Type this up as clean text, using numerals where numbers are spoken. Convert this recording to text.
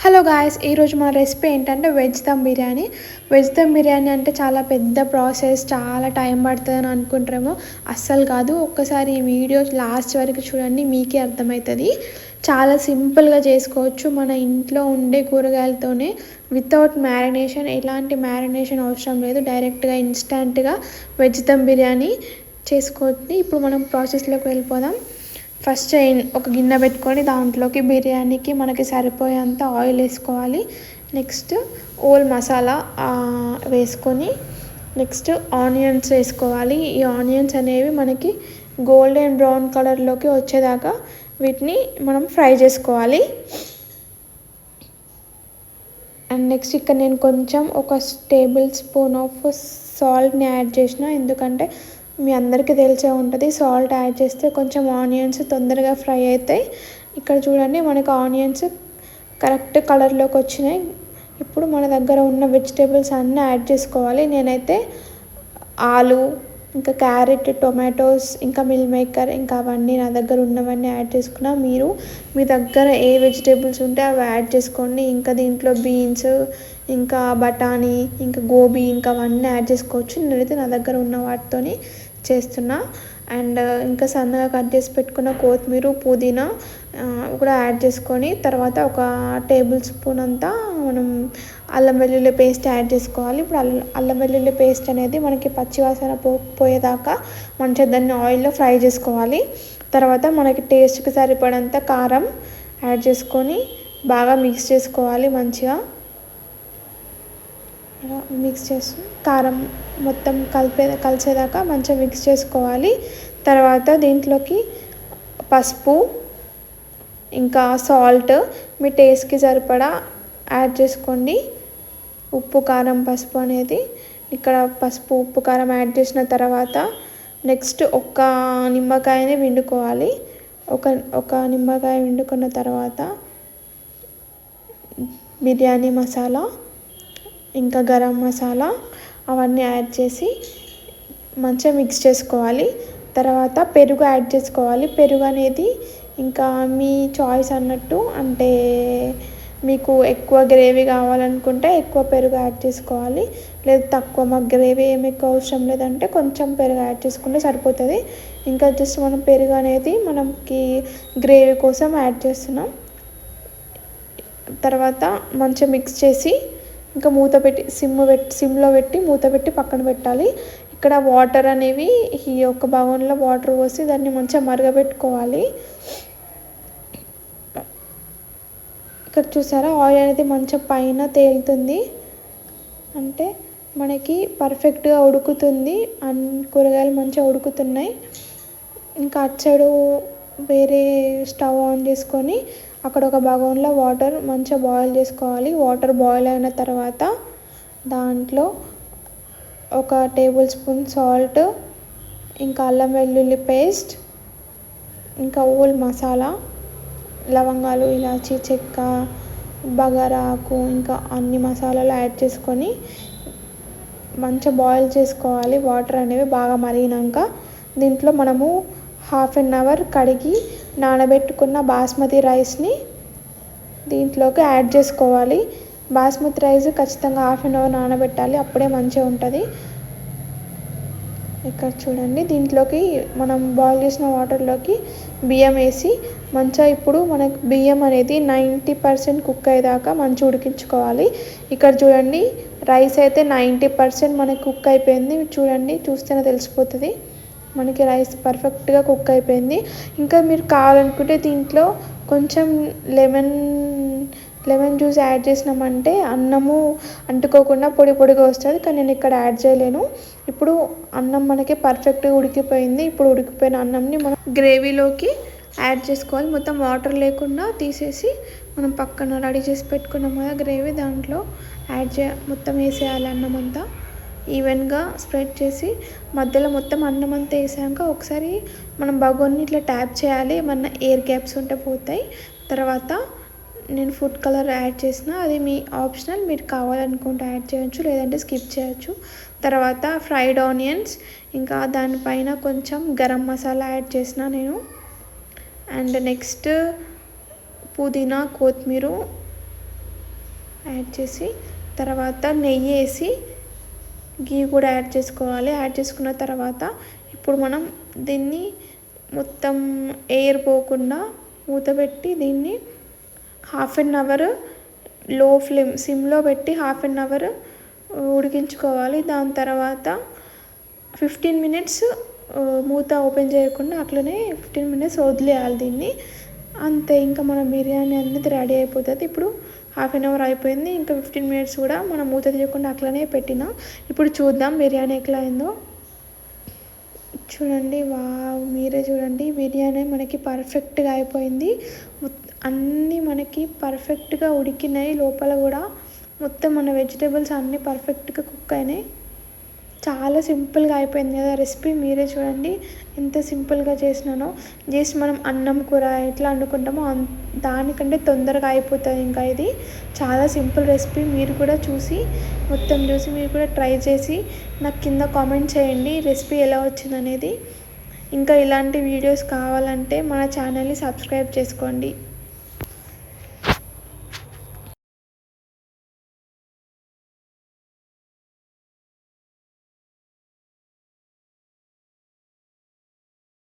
Hello guys, ఈరోజు మన recipe ఏంటంటే వెజ్ దమ్ బిర్యానీ అంటే చాలా పెద్ద ప్రాసెస్, చాలా టైం పడుతుందని అనుకుంటారేమో. అస్సలు కాదు. ఒక్కసారి ఈ వీడియో లాస్ట్ వరకు చూడండి, మీకే అర్థమవుతుంది. చాలా సింపుల్గా చేసుకోవచ్చు మన ఇంట్లో ఉండే కూరగాయలతోనే, వితౌట్ మ్యారినేషన్. ఎలాంటి మ్యారినేషన్ అవసరం లేదు, డైరెక్ట్గా ఇన్స్టంట్గా వెజ్ దమ్ బిర్యానీ చేసుకోవచ్చు. ఇప్పుడు మనం ప్రాసెస్లోకి వెళ్ళిపోదాం. ఫస్ట్ ఒక గిన్నె పెట్టుకొని దాంట్లోకి బిర్యానీకి మనకి సరిపోయేంత ఆయిల్ వేసుకోవాలి. నెక్స్ట్ ఓల్ మసాలా వేసుకొని నెక్స్ట్ ఆనియన్స్ వేసుకోవాలి. ఈ ఆనియన్స్ అనేవి మనకి గోల్డెన్ బ్రౌన్ కలర్లోకి వచ్చేదాకా వీటిని మనం ఫ్రై చేసుకోవాలి. అండ్ నెక్స్ట్ ఇక్కడ నేను కొంచెం ఒక టేబుల్ స్పూన్ ఆఫ్ సాల్ట్ని యాడ్ చేసిన, ఎందుకంటే మీ అందరికీ తెలిసే ఉంటుంది, సాల్ట్ యాడ్ చేస్తే కొంచెం ఆనియన్స్ తొందరగా ఫ్రై అవుతాయి. ఇక్కడ చూడండి, మనకు ఆనియన్స్ కరెక్ట్ కలర్లోకి వచ్చినాయి. ఇప్పుడు మన దగ్గర ఉన్న వెజిటేబుల్స్ అన్నీ యాడ్ చేసుకోవాలి. నేనైతే ఆలు, ఇంకా క్యారెట్, టొమాటోస్, ఇంకా మిల్ మేకర్, ఇంకా అవన్నీ నా దగ్గర ఉన్నవన్నీ యాడ్ చేసుకున్నా. మీరు మీ దగ్గర ఏ వెజిటేబుల్స్ ఉంటే అవి యాడ్ చేసుకోండి. ఇంకా దీంట్లో బీన్స్, ఇంకా బఠానీ, ఇంకా గోబీ, ఇంకా అవన్నీ యాడ్ చేసుకోవచ్చు. నేనైతే నా దగ్గర ఉన్న వాటితోని చేస్తున్నా. అండ్ ఇంకా సన్నగా కట్ చేసి పెట్టుకున్న కొత్తిమీర, పుదీనా కూడా యాడ్ చేసుకొని తర్వాత ఒక టేబుల్ స్పూన్ అంతా మనం అల్లం వెల్లుల్లి పేస్ట్ యాడ్ చేసుకోవాలి. ఇప్పుడు అల్లం వెల్లుల్లి పేస్ట్ అనేది మనకి పచ్చివాసన పోయేదాకా మంచిగా దాన్ని ఆయిల్లో ఫ్రై చేసుకోవాలి. తర్వాత మనకి టేస్ట్కి సరిపడంత కారం యాడ్ చేసుకొని బాగా మిక్స్ చేసుకోవాలి. మంచిగా మిక్స్ చేసి కారం మొత్తం కలిసేదాకా మంచిగా మిక్స్ చేసుకోవాలి. తర్వాత దీంట్లోకి పసుపు, ఇంకా సాల్ట్ మీ టేస్ట్కి సరిపడా యాడ్ చేసుకోండి. ఉప్పు, కారం, పసుపు అనేది ఇక్కడ పసుపు, ఉప్పు, కారం యాడ్ చేసిన తర్వాత నెక్స్ట్ ఒక నిమ్మకాయని పిండుకోవాలి. ఒక నిమ్మకాయ పిండుకున్న తర్వాత బిర్యానీ మసాలా, ఇంకా గరం మసాలా అవన్నీ యాడ్ చేసి మంచిగా మిక్స్ చేసుకోవాలి. తర్వాత పెరుగు యాడ్ చేసుకోవాలి. పెరుగు అనేది ఇంకా మీ చాయిస్ అన్నట్టు, అంటే మీకు ఎక్కువ గ్రేవీ కావాలనుకుంటే ఎక్కువ పెరుగు యాడ్ చేసుకోవాలి, లేదు తక్కువ, మాకు గ్రేవీ ఏమి ఎక్కువ అవసరం లేదంటే కొంచెం పెరుగు యాడ్ చేసుకుంటే సరిపోతుంది. ఇంకా జస్ట్ మనం పెరుగు అనేది మనకి గ్రేవీ కోసం యాడ్ చేస్తున్నాం. తర్వాత మంచిగా మిక్స్ చేసి ఇంకా మూత పెట్టి సిమ్లో పెట్టి మూత పెట్టి పక్కన పెట్టాలి. ఇక్కడ వాటర్ అనేవి ఈ ఒక బగోన్లో వాటర్ పోసి దాన్ని మంచిగా మరగబెట్టుకోవాలి. ఇక్కడ చూసారా, ఆయిల్ అనేది మంచిగా పైన తేలుతుంది, అంటే మనకి పర్ఫెక్ట్గా ఉడుకుతుంది. కూరగాయలు మంచిగా ఉడుకుతున్నాయి. ఇంకా అటు సైడు వేరే స్టవ్ ఆన్ చేసుకొని అక్కడ ఒక బగోన్లో వాటర్ మంచిగా బాయిల్ చేసుకోవాలి. వాటర్ బాయిల్ అయిన తర్వాత దాంట్లో ఒక టేబుల్ స్పూన్ సాల్ట్, ఇంకా అల్లం వెల్లుల్లి పేస్ట్, ఇంకా ఓల్ మసాలా, లవంగాలు, ఇలాచి, చెక్క, బగారా ఆకు, ఇంకా అన్ని మసాలాలు యాడ్ చేసుకొని మంచిగా బాయిల్ చేసుకోవాలి. వాటర్ అనేవి బాగా మరిగినాక దీంట్లో మనము 1/2 అవర్ కడిగి నానబెట్టుకున్న బాస్మతి రైస్ని దీంట్లోకి యాడ్ చేసుకోవాలి. బాస్మతి రైస్ ఖచ్చితంగా 1/2 అవర్ నానబెట్టాలి, అప్పుడే మంచిగా ఉంటుంది. ఇక్కడ చూడండి, దీంట్లోకి మనం బాయిల్ చేసిన వాటర్లోకి బియ్యం వేసి మంచిగా ఇప్పుడు మనకు బియ్యం అనేది 90% కుక్ అయ్యేదాకా మంచిగా ఉడికించుకోవాలి. ఇక్కడ చూడండి, రైస్ అయితే 90% మనకి కుక్ అయిపోయింది. చూడండి, చూస్తేనే తెలిసిపోతుంది మనకి రైస్ పర్ఫెక్ట్గా కుక్ అయిపోయింది. ఇంకా మీరు కావాలనుకుంటే దీంట్లో కొంచెం లెమన్ జ్యూస్ యాడ్ చేసినామంటే అన్నము అంటుకోకుండా పొడి పొడిగా వస్తుంది, కానీ నేను ఇక్కడ యాడ్ చేయలేను. ఇప్పుడు అన్నం మనకి పర్ఫెక్ట్గా ఉడికిపోయింది. ఇప్పుడు ఉడికిపోయిన అన్నంని మనం గ్రేవీలోకి యాడ్ చేసుకోవాలి. మొత్తం వాటర్ లేకుండా తీసేసి మనం పక్కన రెడీ చేసి పెట్టుకున్నాం కదా గ్రేవీ, దాంట్లో మొత్తం వేసేయాలి. అన్నం అంతా ఈవెన్గా స్ప్రెడ్ చేసి మధ్యలో మొత్తం అన్నం అంతా వేసాక ఒకసారి మనం బగోన్ని ఇట్లా ట్యాప్ చేయాలి, ఏమన్నా ఎయిర్ గ్యాప్స్ ఉంటే పోతాయి. తర్వాత నేను ఫుడ్ కలర్ యాడ్ చేసిన, అది మీ ఆప్షనల్, మీరు కావాలనుకుంటే యాడ్ చేయొచ్చు, లేదంటే స్కిప్ చేయొచ్చు. తర్వాత ఫ్రైడ్ ఆనియన్స్, ఇంకా దానిపైన కొంచెం గరం మసాలా యాడ్ చేసిన నేను. అండ్ నెక్స్ట్ పుదీనా, కొత్తిమీర, యాడ్ చేసి తర్వాత నెయ్యి వేసి గీ కూడా యాడ్ చేసుకోవాలి. యాడ్ చేసుకున్న తర్వాత ఇప్పుడు మనం దీన్ని మొత్తం ఎయిర్ పోకుండా మూత పెట్టి దీన్ని 1/2 అవర్ లో ఫ్లేమ్ సిమ్లో పెట్టి 1/2 అవర్ ఉడికించుకోవాలి. దాని తర్వాత 15 మినిట్స్ మూత ఓపెన్ చేయకుండా అట్లనే 15 మినిట్స్ వదిలేయాలి దీన్ని. అంతే, ఇంకా మన బిర్యానీ అనేది రెడీ అయిపోతుంది. ఇప్పుడు 1/2 అవర్ అయిపోయింది, ఇంకా 15 మినిట్స్ కూడా మనం మూత తీయకుండా అట్లనే పెట్టినా. ఇప్పుడు చూద్దాం బిర్యానీ ఎట్లా అయిందో. చూడండి, మీరే చూడండి, బిర్యానీ మనకి పర్ఫెక్ట్గా అయిపోయింది. అన్నీ మనకి పర్ఫెక్ట్గా ఉడికినాయి. లోపల కూడా మొత్తం మన వెజిటేబుల్స్ అన్నీ పర్ఫెక్ట్గా కుక్ అయినాయి. చాలా సింపుల్గా అయిపోయింది కదా రెసిపీ. మీరే చూడండి ఎంత సింపుల్గా చేసినానో. జస్ట్ మనం అన్నం కూర ఎట్లా వండుకుంటామో దానికంటే తొందరగా అయిపోతుంది. ఇంకా ఇది చాలా సింపుల్ రెసిపీ. మీరు కూడా మొత్తం చూసి మీరు కూడా ట్రై చేసి నాకు కింద కామెంట్ చేయండి రెసిపీ ఎలా వచ్చిందనేది. ఇంకా ఇలాంటి వీడియోస్ కావాలంటే మన ఛానల్ని సబ్స్క్రైబ్ చేసుకోండి.